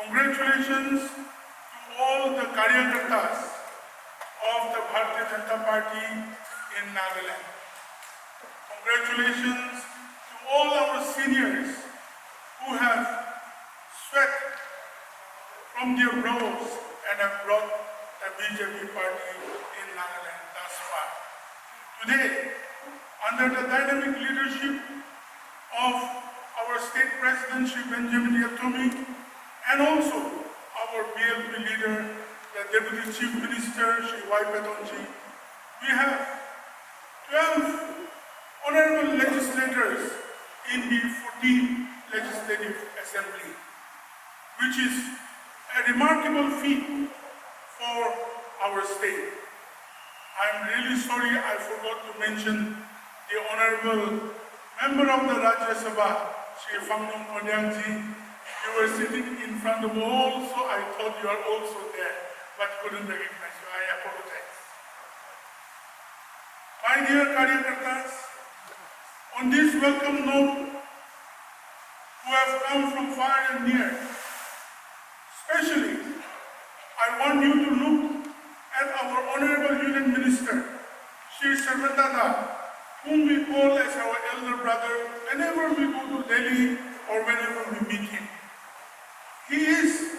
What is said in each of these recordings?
Congratulations to all the Karyakartas of the Bharatiya Janata Party in Nagaland. Congratulations to all our seniors who have sweat from their brows and have brought the BJP party in Nagaland thus far. Today, under the dynamic leadership of our State President, Shri Benjamin Yatomi, and also our BLP leader, the Deputy Chief Minister, Shri Y. Pedonji, we have 12 honorable legislators in the 14th Legislative Assembly, which is a remarkable feat for our state. I am really sorry I forgot to mention the Honorable Member of the Rajya Sabha, Shri Fangnum Kondyangji. You were sitting in front of all, so I thought you are also there, but couldn't recognize you. I apologize. My dear Karyakartas, on this welcome note, who have come from far and near, especially, I want you to look at our Honorable Union Minister, Shri Sarvadada, whom we call as our elder brother whenever we go to Delhi or whenever we meet him. He is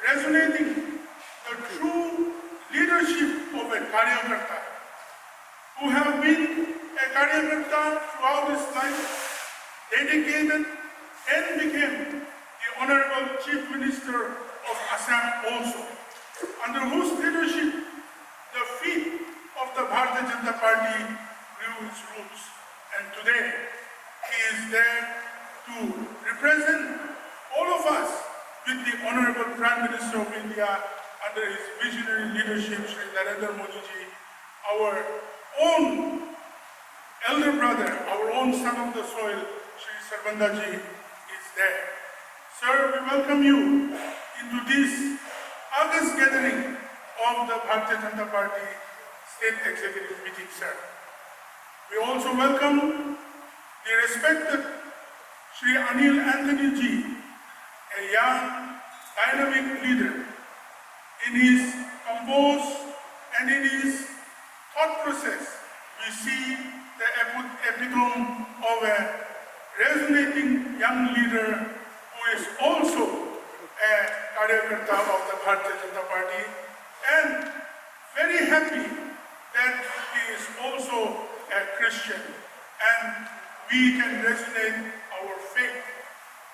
resonating the true leadership of a Karyakarta, who have been a Karyakarta throughout his life, dedicated and became the Honorable Chief Minister of Assam also, under whose leadership the feet of the Bharatiya Janata Party grew its roots. And today, he is there to represent all of us with the Honorable Prime Minister of India under his visionary leadership, Shri Narendra Modi ji, our own elder brother, our own son of the soil, Shri Sarvanda ji, is there. Sir, we welcome you into this August gathering of the Bharatiya Janata Party State Executive Meeting, sir. We also welcome the respected Shri Anil Anthony ji, a young, dynamic leader. In his composed and in his thought process, we see the epitome of a resonating young leader who is also a Karyakarta of the Bharatiya Janata Party, and very happy that he is also a Christian, and we can resonate our faith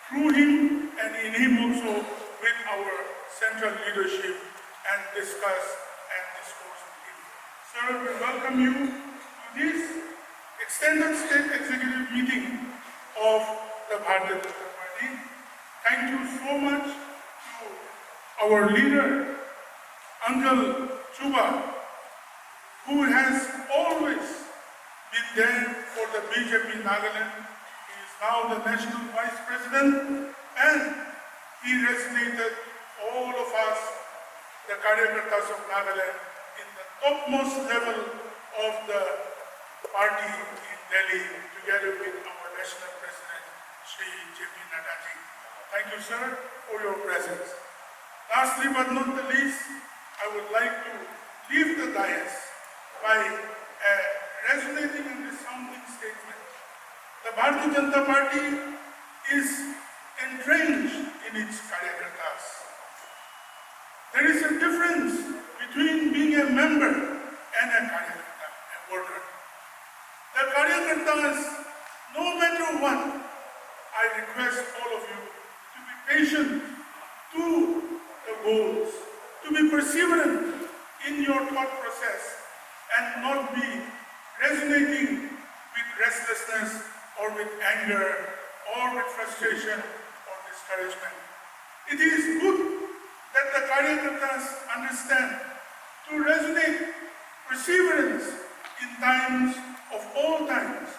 through him and in him also with our central leadership and discuss and discourse with him. Sir, we welcome you to this extended state executive meeting of the Bharatiya Janata Party. Thank you so much to our leader, Uncle Chuba, who has always been there for the BJP Nagaland. He is now the National Vice President, and he resonated all of us, the Karyakartas of Nagaland, in the topmost level of the party in Delhi, together with our National President, Shri J.P. Nadda ji. Thank you, sir, for your presence. Lastly but not the least, I would like to leave the dais by a resonating and resounding statement. The Bharatiya Janata Party is entrenched in its Karyakartas. There is a difference between being a member and a Karyakarta, a voter. The Karyakartas, no matter what, I request all of you to be patient to the goals, to be perseverant in your thought process, and not be resonating with restlessness or with anger or with frustration or discouragement. It is good that the Karyakartas understand to resonate perseverance in times of all times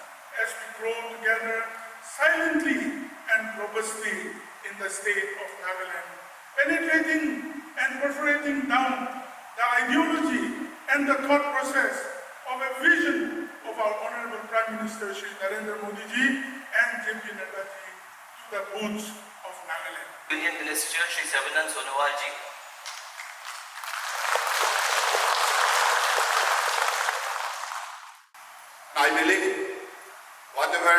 as we grow together silently and robustly in the state of Nagaland, penetrating and perforating down the ideology and the thought process of a vision of our Honorable Prime Minister Shri Narendra Modi ji and J.P. Nadda ji to the booths of Nagaland. Nagaland. Union Minister Shri Savanand Sonowal ji. I believe whatever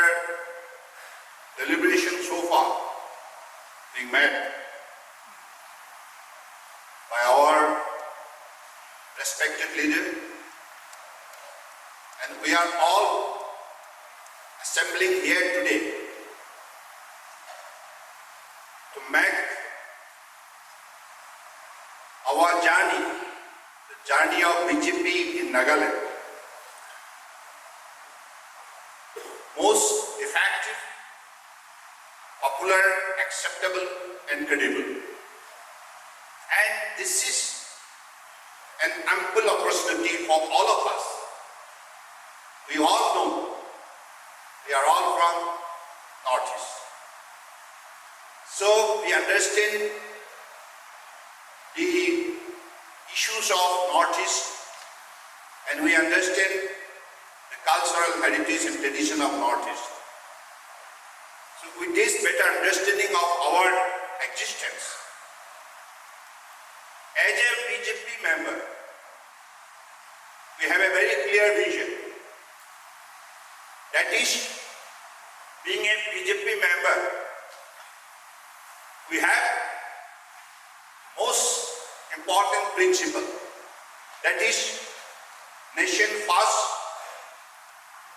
deliberation so far being made by our respected leader, and we are all assembling here today to make our journey, the journey of BJP in Nagaland, most effective, popular, acceptable and credible. And this is an ample opportunity for all of us. We all know we are all from Northeast. So we understand the issues of Northeast and we understand the cultural heritage and tradition of Northeast. So with this better understanding of our existence, as a BJP member, we have a very clear vision. That is, being a BJP member, we have most important principle. That is, nation first,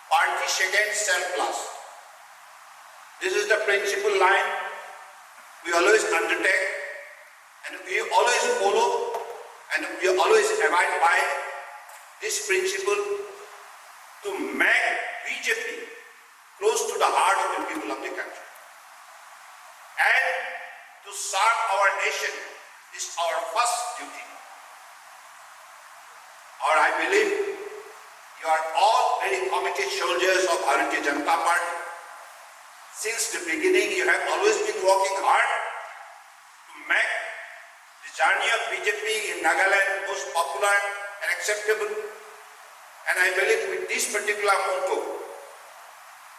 party second, self last. This is the principle line we always undertake and we always follow and we always abide by this principle to make BJP close to the heart of the people of the country. And to serve our nation is our first duty. Or I believe you are all very committed soldiers of Bharatiya Janata Party. Since the beginning, you have always been working hard to make the journey of BJP in Nagaland most popular and acceptable. And I believe with this particular motto,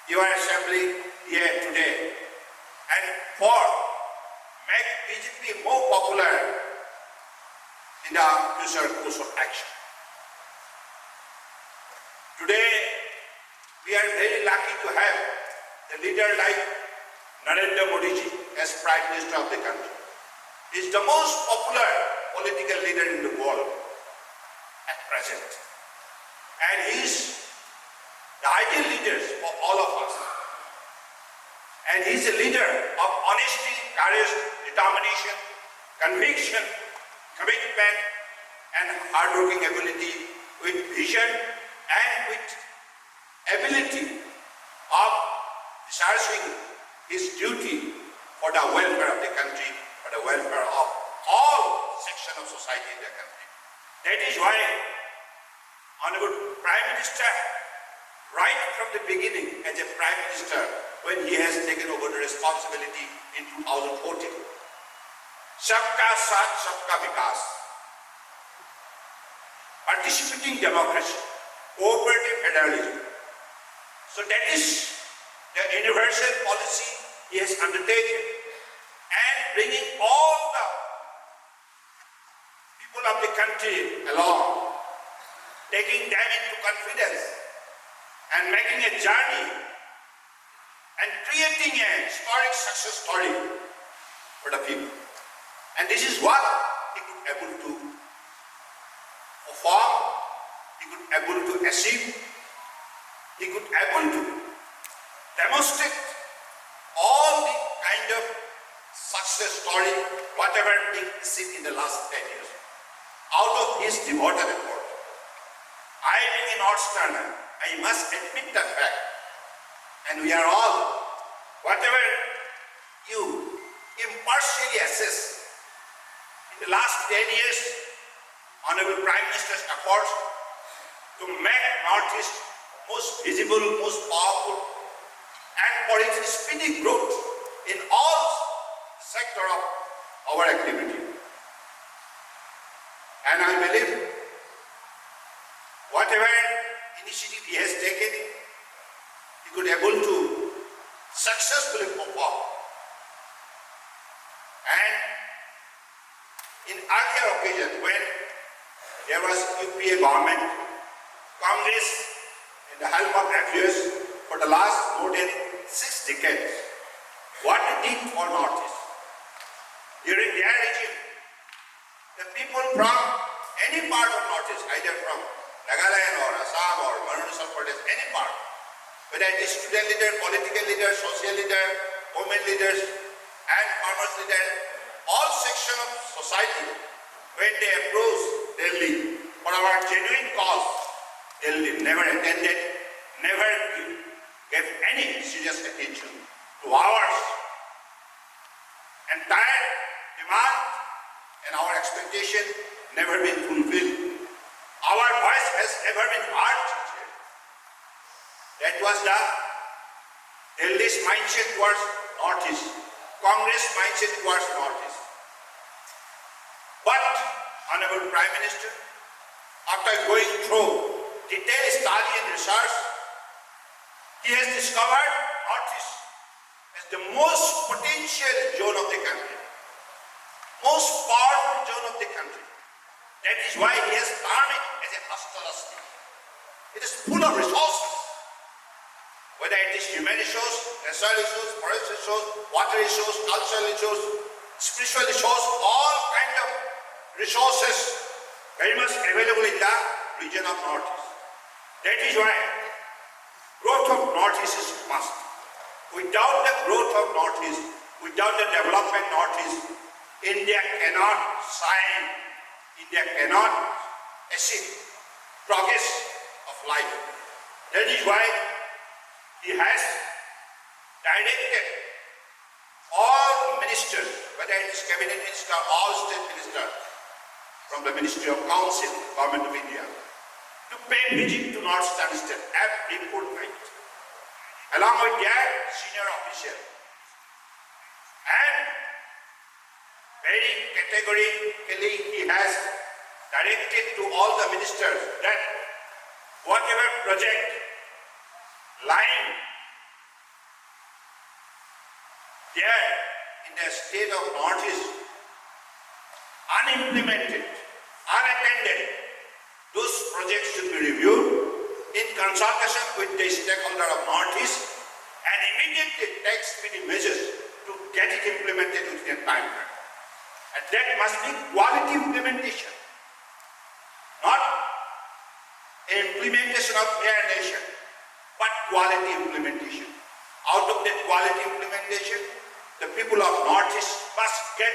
you are assembling here today. And for make BJP more popular in the future course of action. Today, we are very lucky to have a leader like Narendra Modi ji as Prime Minister of the country. He is the most popular political leader in the world at present. And he is the ideal leader for all of us. And he is a leader of honesty, courage, determination, conviction, commitment, and hard-working ability, with vision and with ability of discharging his duty for the welfare of the country, for the welfare of all sections of society in the country. That is why Honorable Prime Minister, right from the beginning as a Prime Minister, when he has taken over the responsibility in 2014, Sabka Saath, Sabka Vikas, participating democracy, cooperative federalism. So that is the universal policy he has undertaken, and bringing all the people of the country along, taking them into confidence and making a journey and creating a historic success story for the people. And this is what he could able to perform, he could able to achieve, he could able to demonstrate all the kind of success story, whatever he received in the last 10 years, out of his devoted effort. I being a Northeasterner, I must admit that fact. And we are all, whatever you impartially assess, in the last 10 years, Honorable Prime Minister's efforts to make Northeast most visible, most powerful, and for its speedy growth in all sectors of our activity. And I believe whatever initiative he has taken, he could able to successfully perform. In earlier occasions when there was UPA government, Congress in the helm of affairs for the last more than 6 decades, what they did for Northeast. During their regime, the people from any part of Northeast, either from Nagaland or Assam or Arunachal Pradesh, any part, whether it is student leader, political leader, social leader, women leaders, and farmers leaders, all sections of society, when they approached Delhi for our genuine cause, Delhi never attended, never gave any serious attention to ours. Entire demand and our expectation never been fulfilled. Our voice has never been heard. That was the Delhi's mindset towards Northeast, Congress mindset towards Northeast. But, Honorable Prime Minister, after going through detailed study and research, he has discovered Northeast as the most potential zone of the country, most powerful zone of the country. That is why he has termed it as a hostile state. It is full of resources, whether it is human resource, natural resource, forest resource, water resource, cultural resource, spiritual resource, all kind of resources very much available in the region of Northeast. That is why growth of Northeast is must. Without the growth of Northeast, without the development of Northeast, India cannot shine, India cannot achieve progress of life. That is why he has directed all ministers, whether it is cabinet minister, all state ministers, from the Ministry of Council, Government of India, to pay visit to Northeastern state every fortnight, along with their senior officials. And very categorically he has directed to all the ministers that whatever project lying there in the state of Northeast, unimplemented, unattended, those projects should be reviewed in consultation with the stakeholder of Northeast and immediately take speedy measures to get it implemented within a time frame. And that must be quality implementation, not implementation of mere nation, but quality implementation. Out of that quality implementation, the people of Northeast must get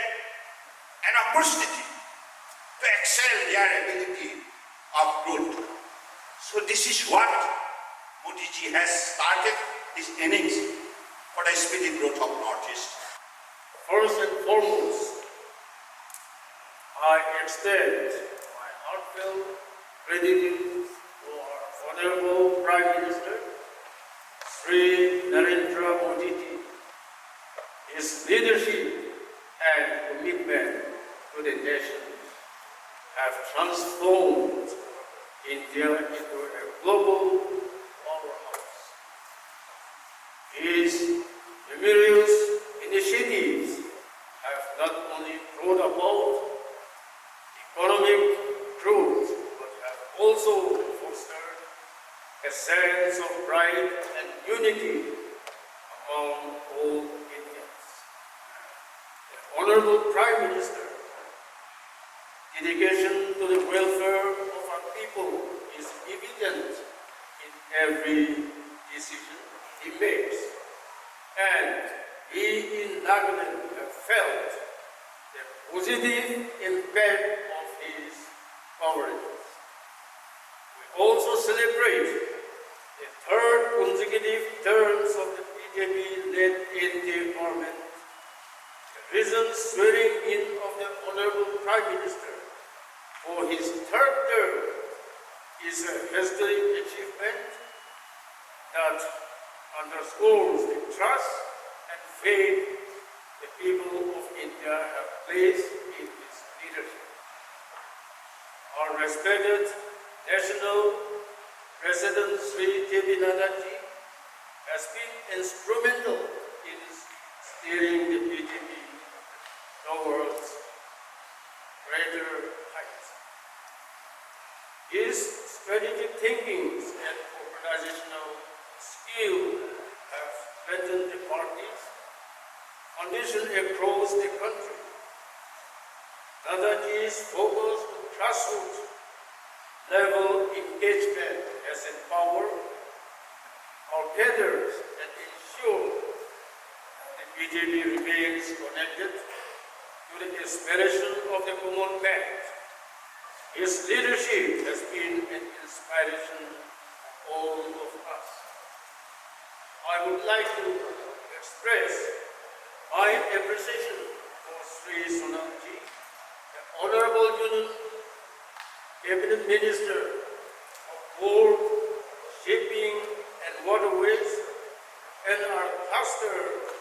an opportunity to excel their ability of growth. So this is what Modi ji has started his innings for the speedy growth of Northeast. First and foremost, I extend my heartfelt gratitude to our Honorable Prime Minister, Sri Narendra Modi ji. His leadership and commitment to the nation have transformed India into a global powerhouse. His numerous initiatives have not only brought about economic growth, but have also fostered a sense of pride and unity among all Indians. The Honorable Prime Minister, dedication to the welfare of our people is evident in every decision he makes, and we in Nagaland have felt the positive impact of his governance. We also celebrate the third consecutive terms of the BJP-led NDA government. The recent swearing in of the Honorable Prime Minister for his third term is a historic achievement that underscores the trust and faith the people of India have placed in his leadership. Our respected National President Sri J.B. Nadaji has been instrumental in steering the BJP towards greater heights. His strategic thinkings and organizational skill have strengthened the party's condition across the country. Nadaji's focus on grassroots level engagement has empowered our cadres and ensured that the BJP remains connected to the aspiration of the common man. His leadership has been an inspiration to all of us. I would like to express my appreciation for Sri Sonamji, the Honorable Union Cabinet Minister of Port, Shipping and Waterways, and our cluster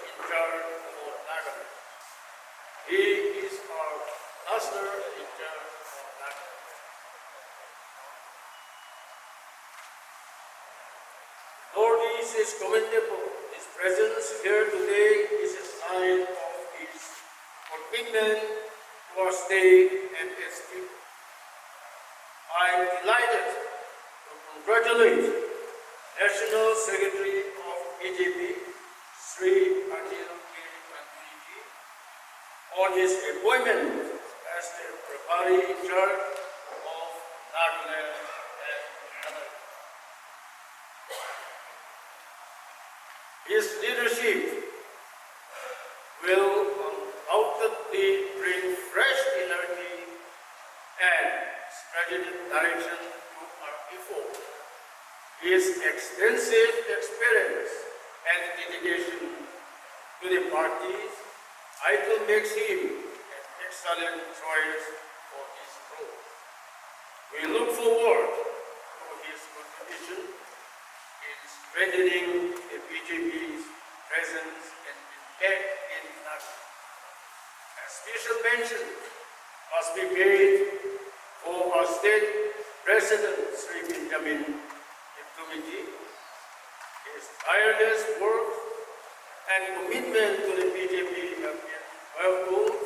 in charge for Nagaland. He is our cluster in charge for Nagaland. Northeast is commendable. His presence here today is a sign of his commitment to our state and its people. I am delighted to congratulate National Secretary of BJP, Sri Anil K. Kanpuriji, on his appointment as the Prabhari in charge of Nagaland and Nagaland. His leadership will undoubtedly bring fresh energy and strategic direction to our effort. His extensive experience and dedication to the parties, I think, makes him an excellent choice for this role. We look forward to his contribution in strengthening the BJP's presence and impact in Nagaland. A special mention must be paid for our state president, Sri Benjamin Committee. His tireless work and commitment to the BJP have been welcomed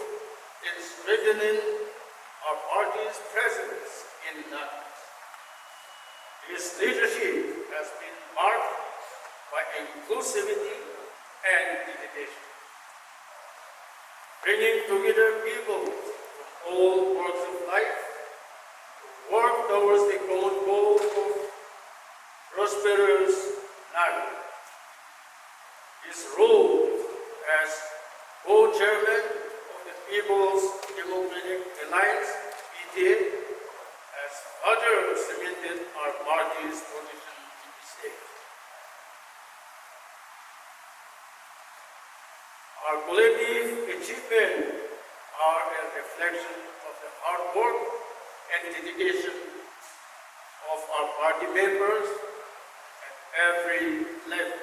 in strengthening our party's presence in Nagaland. His leadership has been marked by inclusivity and dedication, bringing together people from all walks of life to work towards the common goal of prosperous Nagaland. His role as co-chairman of the People's Democratic Alliance (PDA) has further cemented our party's position in the state. Our collective achievements are a reflection of the hard work and dedication of our party members at every level.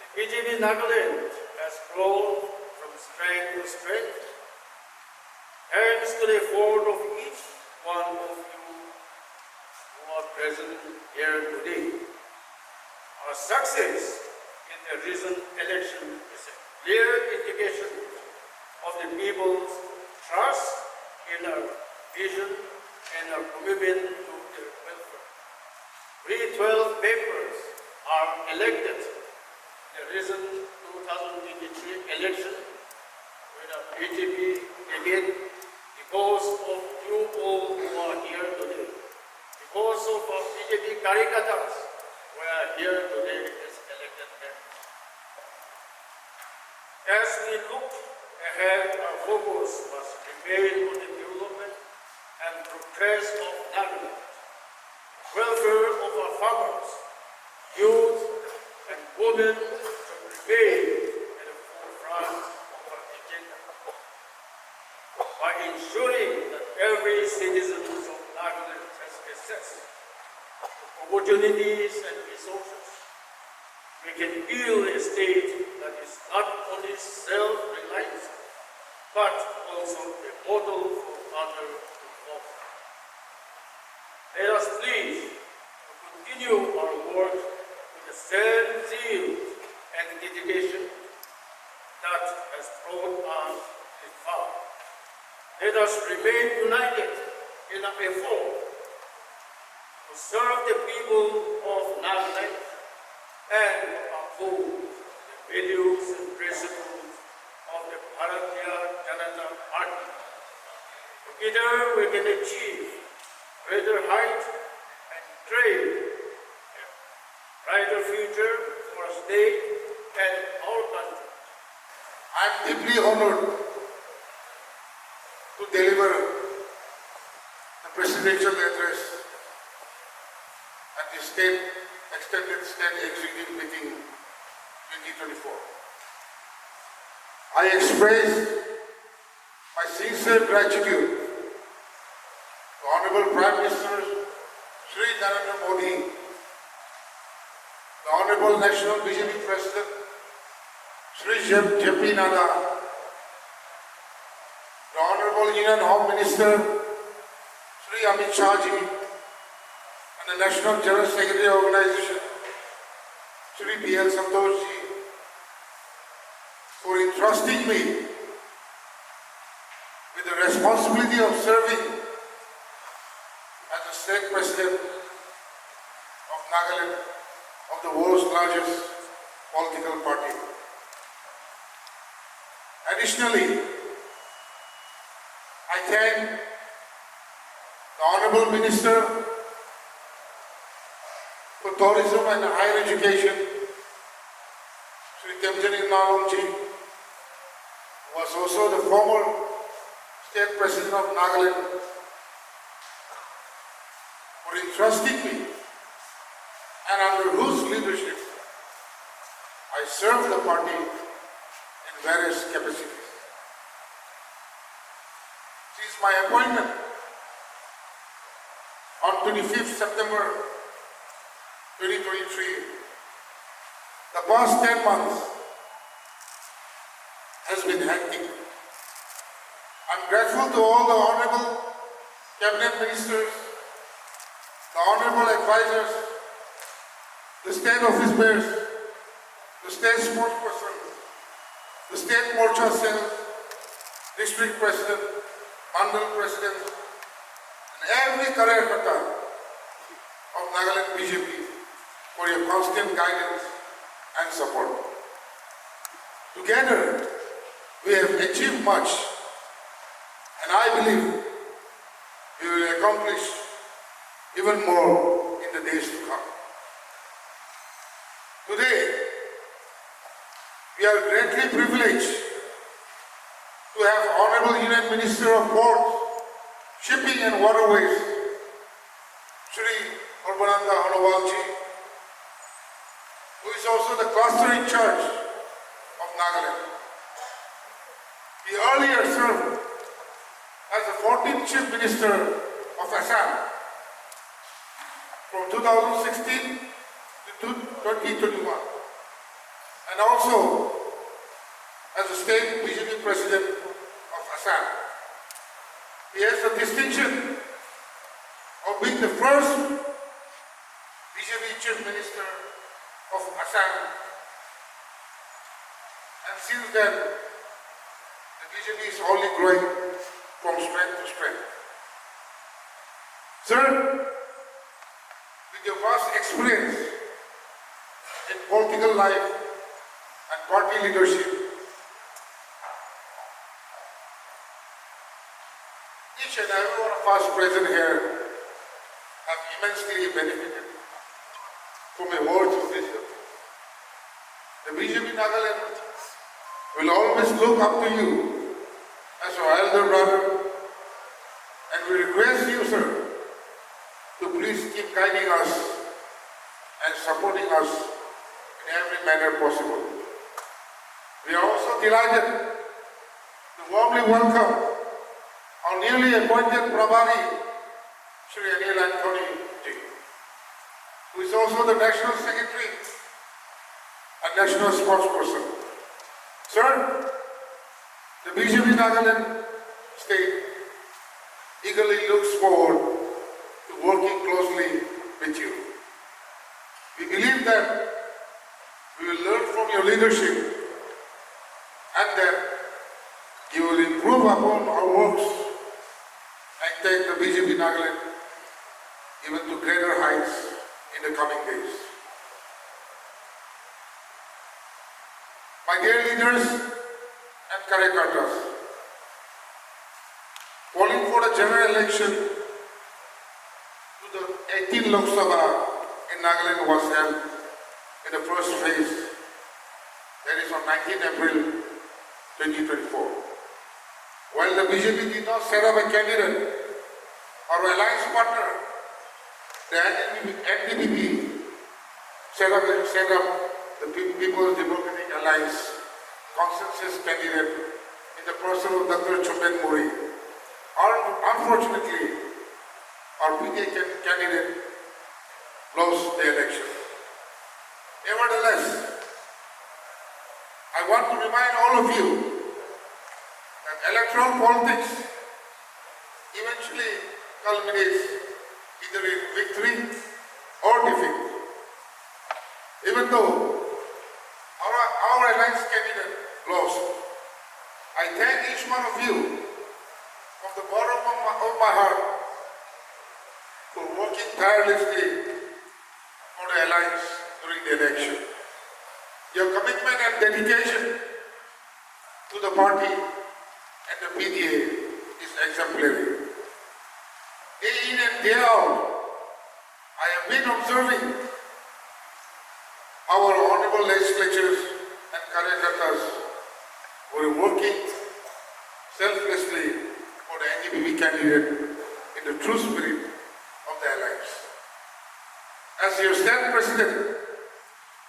The BJP Nagaland has grown from strength to strength thanks to the effort of each one of you who are present here today. Our success in the recent election is a clear indication of the people's trust in our vision and our commitment to their welfare. We 12 members are elected in the recent 2023 election with our BJP again because of you all who are here today. Because of our BJP Karikatas who are here today as elected members. As we look ahead, our focus must remain on the development and progress of Nagaland, welfare of our farmers, youth, and women should remain at the forefront of our agenda. By ensuring that every citizen of Nagaland has access to opportunities and resources, we can build a state that is not only self-reliant, but also a model for others to follow. Let us please continue our work with the same zeal and dedication that has brought us this far. Let us remain united in our effort to serve the people of Nagaland and uphold the values and principles of the Bharatiya Janata Party. Together we can achieve greater height and create a brighter future for our state and our country. I am deeply honored to deliver the presidential address at the Extended State Executive Meeting 2024. I express my sincere gratitude to Honorable Prime Minister Shri Narendra Modi, the Honorable National Bjp President Shri Jp Nada, the Honorable Union Home Minister Shri Amit Shah Ji, and the National General Secretary Organization Shri B.L. Santosh Ji for entrusting me with the responsibility of serving as the State President of Nagaland, of the world's largest political party. Additionally, I thank the Honorable Minister for Tourism and Higher Education, Sri Temjani Nalongji, who was also the former State President of Nagaland, for entrusting me, and under whose leadership I served the party in various capacities. Since my appointment on 25th September 2023, the past 10 months has been hectic. I'm grateful to all the honorable cabinet ministers, the honorable advisors, the state office bearers, the state spokesperson, the state morcha cell, district president, mandal president, and every Karyakarta of Nagaland Bjp for your constant guidance and support. Together, we have achieved much, and I believe we will accomplish even more in the days to come. Today, we are greatly privileged to have Honorable Union Minister of Ports, Shipping and Waterways, Shri Urbananda Honovalji, who is also the cluster in charge of Nagaland. He earlier served as the 14th Chief Minister of Assam from 2016 to 2021, and also as the State Bjp President of Assam. He has the distinction of being the first Bjp Chief Minister of Assam, and since then the Bjp is only growing from strength to strength. Sir, with your vast experience in political life and party leadership, each and every one of us present here have immensely benefited from your words of wisdom. The Bjp Nagaland will always look up to you as our elder brother, and we request you, sir, to please keep guiding us and supporting us in every manner possible. We are also delighted to warmly welcome our newly appointed Prabhari, Shri Anil Anthony Ji, who is also the National Secretary and National Spokesperson. Sir, the Bjp Nagaland State eagerly looks forward to working closely with you. We believe that we will learn from your leadership and that you will improve upon our works take the BJP Nagaland even to greater heights in the coming days. My dear leaders and Karyakartas, calling for the general election to the 18th Lok Sabha in Nagaland was held in the first phase, that is on 19 April 2024. While the BJP did not set up a candidate or alliance partner, the NDBP set up the People's Democratic Alliance consensus candidate in the person of Dr. Chupen Mori. Unfortunately, our PDA candidate lost the election. Nevertheless, I want to remind all of you that electoral politics eventually culminates either in victory or defeat. Even though our alliance candidate lost, I thank each one of you from the bottom of my heart for working tirelessly for the alliance during the election. Your commitment and dedication to the party and the PDA is exemplary. Day in and day out, I have been observing our honorable legislatures and Karyakartas who are working selflessly for the NDBP candidate in the true spirit of the alliance. As your stand president,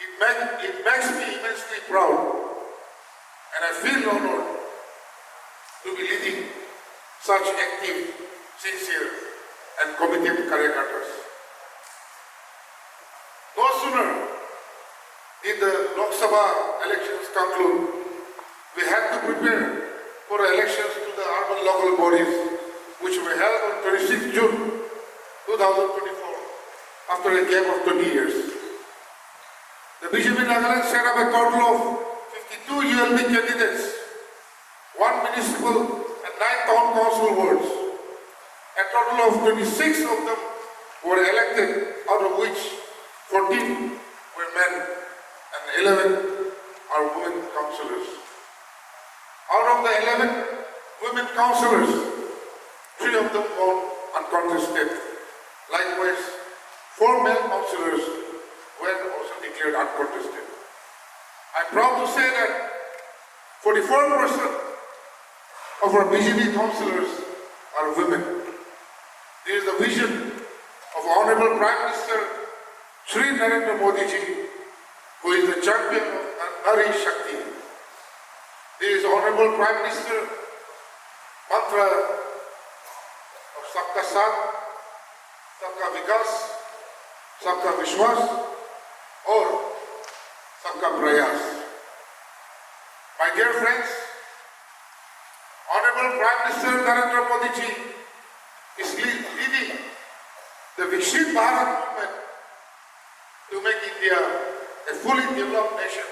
it makes me immensely proud, and I feel honored to be leading such active, sincere, and committed Karyakartas. No sooner did the Lok Sabha elections conclude, we had to prepare for elections to the urban local bodies, which were held on 26 June 2024, after a gap of 20 years. The BJP Nagaland set up a total of 52 ULB candidates, 1 municipal and 9 town council wards. A total of 26 of them were elected, out of which 14 were men and 11 are women councillors. Out of the 11 women councillors, 3 of them won uncontested. Likewise, 4 male councillors were also declared uncontested. I'm proud to say that 44% of our BJP councillors are women. This is the vision of Honorable Prime Minister Shri Narendra Modi ji, who is the champion of Nari Shakti. This is Honorable Prime Minister mantra of Sabka Saath, Sabka Vikas, Sabka Vishwas, or Sabka Prayas. My dear friends, Honorable Prime Minister Narendra Modi ji is leading the Vikshit Bharat movement to make India a fully developed nation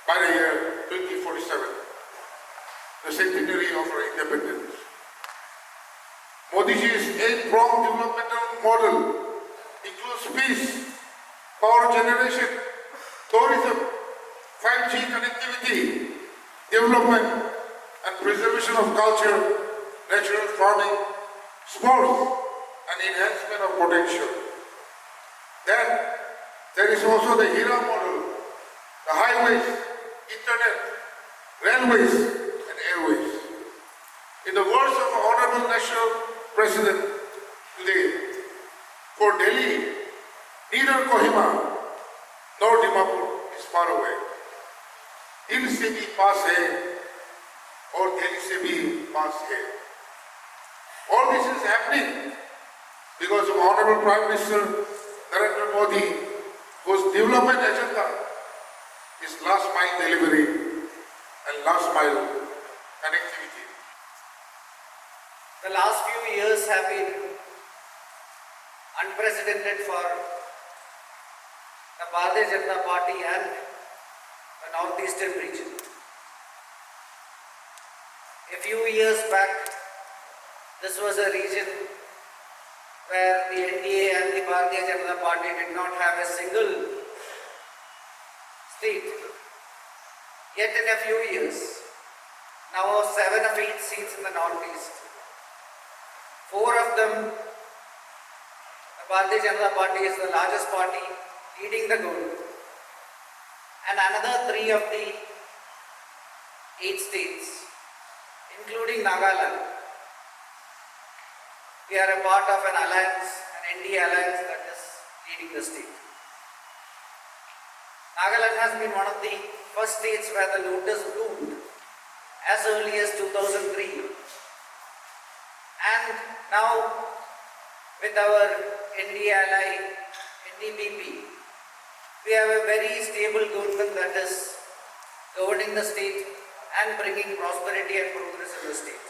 by the year 2047, the centenary of our independence. Modi ji's 8-pronged developmental model includes peace, power generation, tourism, 5G connectivity, development and preservation of culture, natural farming, sports, and enhancement of potential. Then there is also the HERA model, the highways, internet, railways, and airways. In the words of our Honorable National President today, for Delhi, neither Kohima nor Dimapur is far away. Dil se bhi paas hai aur Delhi se bhi paas hai. All this is happening because of Honorable Prime Minister Narendra Modi, whose development agenda is last mile delivery and last mile connectivity. The last few years have been unprecedented for the Bharatiya Janata Party and the northeastern region. A few years back, this was a region where the NDA and the Bharatiya Janata Party did not have a single seat. Yet in a few years, now 7 of 8 seats in the northeast, 4 of them, the Bharatiya Janata Party is the largest party leading the government, and another 3 of the 8 states, including Nagaland, we are a part of an alliance, an NDA alliance that is leading the state. Nagaland has been one of the first states where the lotus bloomed as early as 2003. And now with our NDA ally, NDBP, we have a very stable government that is governing the state and bringing prosperity and progress in the state.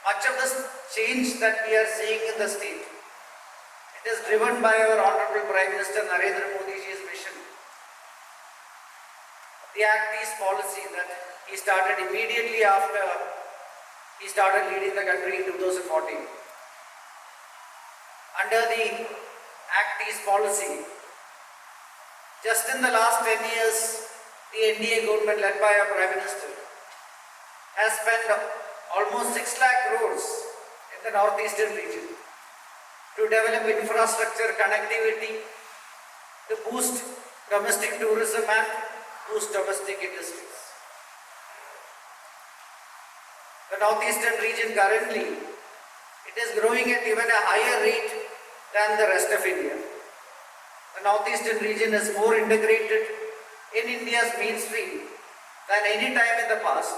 Much of the change that we are seeing in the state, it is driven by our Honorable Prime Minister Narendra Modi's vision. The Act East policy that he started immediately after he started leading the country in 2014. Under the Act East policy, just in the last 10 years, the NDA government led by our Prime Minister has spent almost 6 lakh crores in the northeastern region to develop infrastructure connectivity, to boost domestic tourism and boost domestic industries. The northeastern region currently, it is growing at even a higher rate than the rest of India. The northeastern region is more integrated in India's mainstream than any time in the past,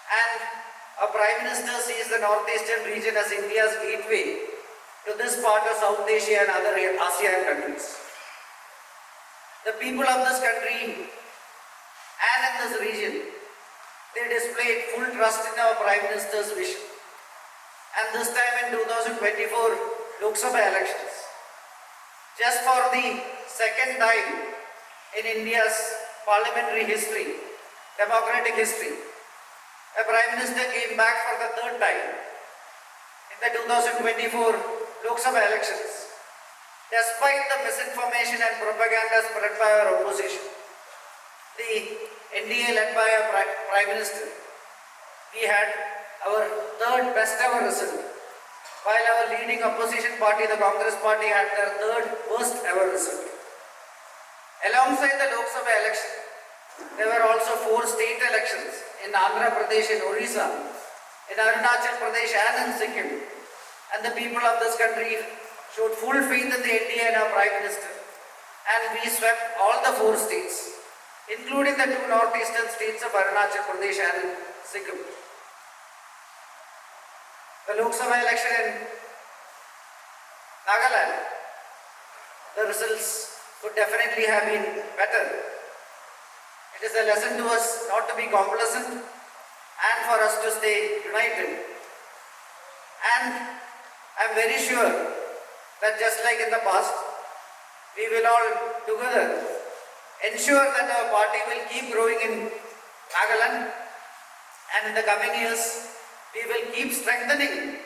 and our Prime Minister sees the northeastern region as India's gateway to this part of South Asia and other ASEAN countries. The people of this country and in this region, they displayed full trust in our Prime Minister's vision. And this time in 2024 Lok Sabha elections, just for the second time in India's parliamentary history, democratic history, a Prime Minister came back for the third time in the 2024 Lok Sabha elections. Despite the misinformation and propaganda spread by our opposition, the NDA led by our Prime Minister, we had our third best ever result, while our leading opposition party, the Congress party, had their third worst ever result. Alongside the Lok Sabha election, there were also 4 state elections in Andhra Pradesh, in Orissa, in Arunachal Pradesh and in Sikkim. And the people of this country showed full faith in the NDA and our Prime Minister. And we swept all the 4 states, including the 2 northeastern states of Arunachal Pradesh and Sikkim. The Lok Sabha election in Nagaland, the results could definitely have been better. It is a lesson to us not to be complacent and for us to stay united. And I am very sure that just like in the past, we will all together ensure that our party will keep growing in Nagaland, and in the coming years, we will keep strengthening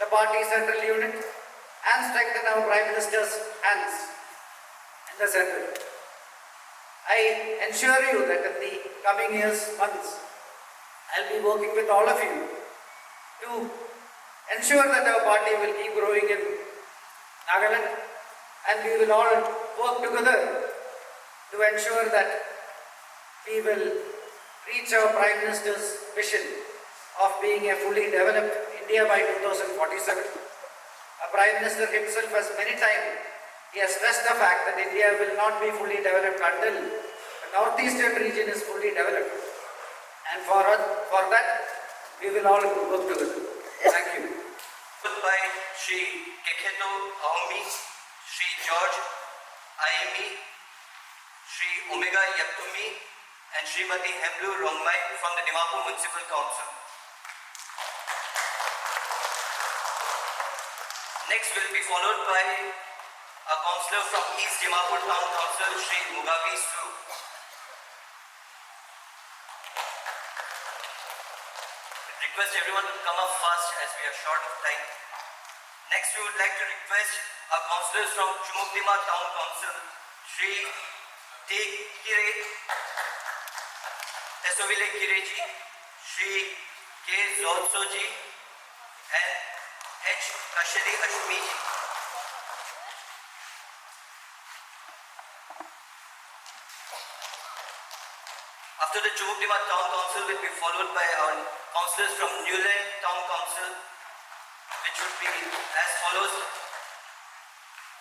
the party's central unit and strengthen our Prime Minister's hands in the centre. I ensure you that in the coming years, months, I'll be working with all of you to ensure that our party will keep growing in Nagaland, and we will all work together to ensure that we will reach our Prime Minister's vision of being a fully developed India by 2047. Our Prime Minister himself has many times, he has stressed the fact that India will not be fully developed until the northeastern region is fully developed. And for that, we will all work together. Thank you. Followed by Shri Keketo Aomi, Shri George Aimi, Shri Omega Yaptumi, and Srimati Hemlu Rongmai from the Dimapur Municipal Council. Next will be followed by a councillor from East Dimapur Town Council, Shri Mugabi Su. request everyone to come up fast as we are short of time. Next, we would like to request our councillors from Chumukdima Town Council, Shri T. Kire, Tesovile Kireji, Shri K. Zotsoji, and H. Kashari Ashmiji. After the Chumukdima Town Council will be followed by our councillors from Newland Town Council, which would be as follows: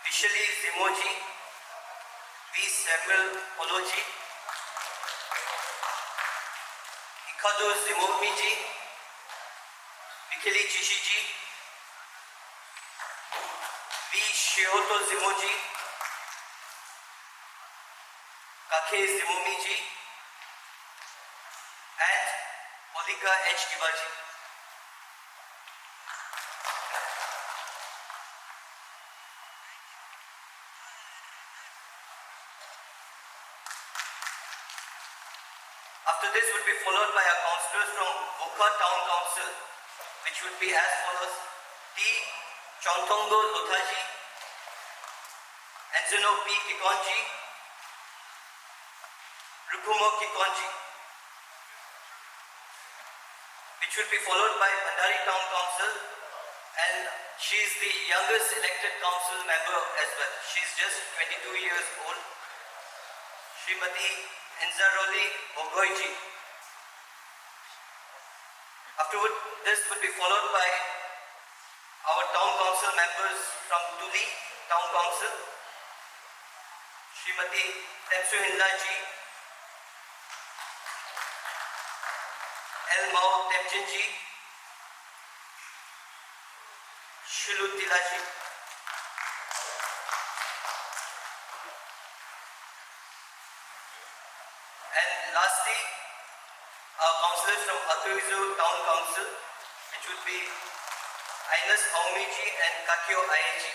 Vishali Zimoji, V. Samuel Oloji, Ikadu Zimomiji, Mikili Chishiji, V. Shioto Zimoji, Kake Zimomiji, and Olika H. Kibaji. After this would be followed by our councillors from Bukha Town Council, which would be as follows: T. Chongtongo Lothaji, Anzano P. Kikonji, Rukumo Kikonji, which will be followed by Bandari Town Council, and she is the youngest elected council member as well. She is just 22 years old. Srimati Enzaroli Ogoiji. Afterward, this would be followed by our town council members from Tuli Town Council, Srimati Temsu Hindaji, El Mao Temchinji, Shilu Tilaji. And lastly, our councillors from Atuizu Town Council, which would be Ines Aumiji and Kakyo Aeji.